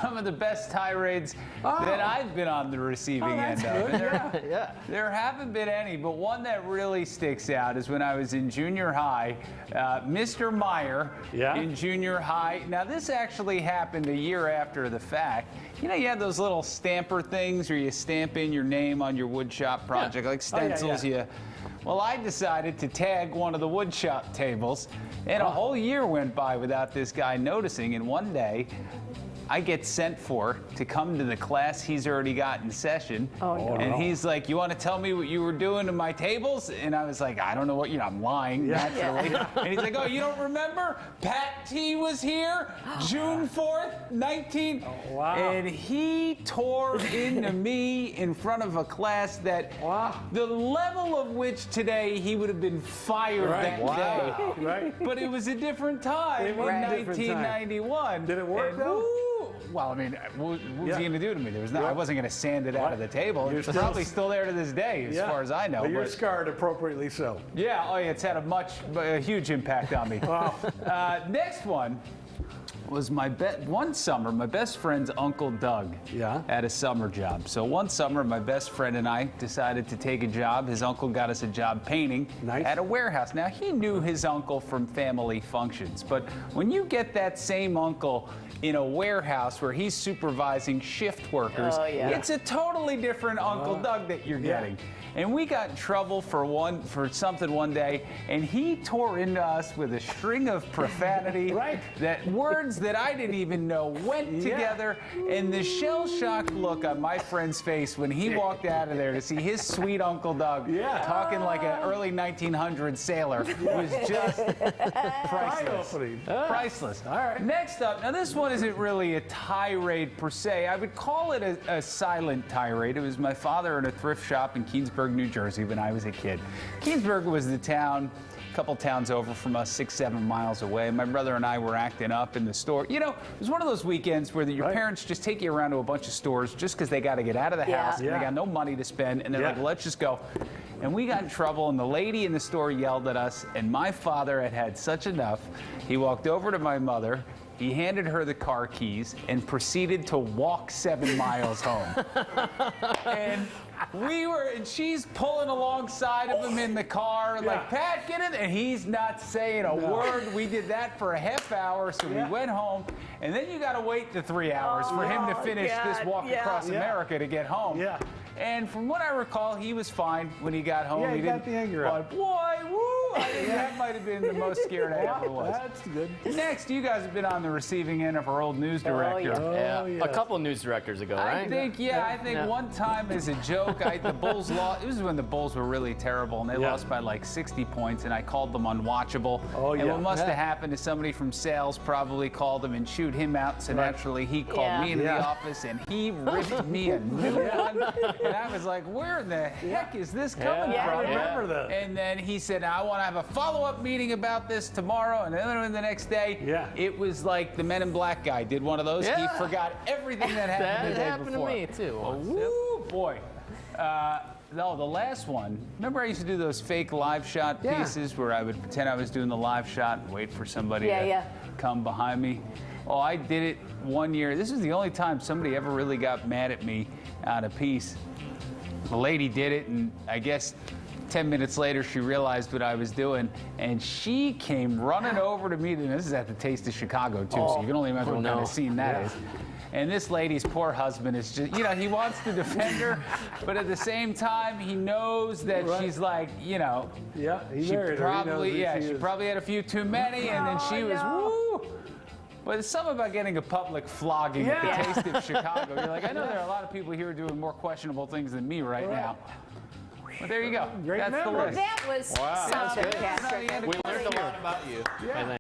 some of the best tirades that I've been on the receiving end of. And there haven't been any, but one that really sticks out is when I was in junior high. Mr. Meyer in junior high. Now, this actually happened a year after the fact. You know, you have those little stamper things where you stamp in your name on your woodshop project, like stencils. Well, I decided to tag one of the woodshop tables, and a whole year went by without this guy noticing, and one day, I get sent for to come to the class he's already got in session. And he's like, you want to tell me what you were doing to my tables? And I was like, I don't know what, I'm lying, naturally. And he's like, oh, you don't remember? Pat T was here, June 4th, 19. And he tore into me in front of a class that the level of which today he would have been fired that day. But it was a different time in 1991. Did it work though? Well, I mean, what was he going to do to me? I wasn't going to sand it out of the table. It's probably still there to this day, as far as I know. But you're scarred appropriately so. Yeah, it's had a huge impact on me. Next one was one summer, my best friend's Uncle Doug had a summer job. So one summer, my best friend and I decided to take a job. His uncle got us a job painting at a warehouse. Now, he knew his uncle from family functions, but when you get that same uncle in a warehouse where he's supervising shift workers, it's a totally different Uncle Doug that you're getting. And we got in trouble for something one day, and he tore into us with a string of profanity, that words that I didn't even know went together, and the shell-shocked look on my friend's face when he walked out of there to see his sweet Uncle Doug talking like an early 1900s sailor was just priceless. Priceless. All right. Next up, now this one isn't really a tirade per se. I would call it a silent tirade. It was my father in a thrift shop in Keensburg, New Jersey, when I was a kid. Keensburg was the town, a couple towns over from us, 6-7 miles away. My brother and I were acting up in the store. You know, it was one of those weekends where your parents just take you around to a bunch of stores just because they got to get out of the house and they got no money to spend, and they're like, let's just go. And we got in trouble, and the lady in the store yelled at us, and my father had had such enough. He walked over to my mother, he handed her the car keys, and proceeded to walk 7 miles home. And she's pulling alongside of him in the car, like, Pat, get in. And he's not saying a word. We did that for a half hour, so we went home. And then you got to wait the 3 hours for him to finish this walk across America to get home. And from what I recall, he was fine when he got home. He got the anger out. But boy, woo! I think that might have been the most scared I ever was. That's good. Next, you guys have been on the receiving end of our old news director. A couple news directors ago, right? I think one time as a joke, the Bulls lost. It was when the Bulls were really terrible, and they lost by like 60 points, and I called them unwatchable. And what must have happened is somebody from sales probably called him and chewed him out, so naturally he called me into the office, and he ripped me a new one. And I was like, where in the heck is this coming from? I remember that. And then he said, I want to have a follow-up meeting about this tomorrow. And then the next day, it was like the Men in Black guy did one of those. He forgot everything that happened the day before. That happened to me, too. Woo, boy. No, the last one. Remember I used to do those fake live shot pieces where I would pretend I was doing the live shot and wait for somebody to come behind me? Oh, I did it one year. This was the only time somebody ever really got mad at me on a piece. The lady did it, and I guess 10 minutes later she realized what I was doing, and she came running over to me. And this is at the Taste of Chicago, too, so you can only imagine what kind of scene that is. And this lady's poor husband is just, he wants to defend her, but at the same time, he knows that she's like, he she married probably, her. she probably had a few too many, and then she was, woo! But it's something about getting a public flogging at the Taste of Chicago. You're like, I know there are a lot of people here doing more questionable things than me right now. But there you go. Great That's the list. That was something. We learned a lot about you.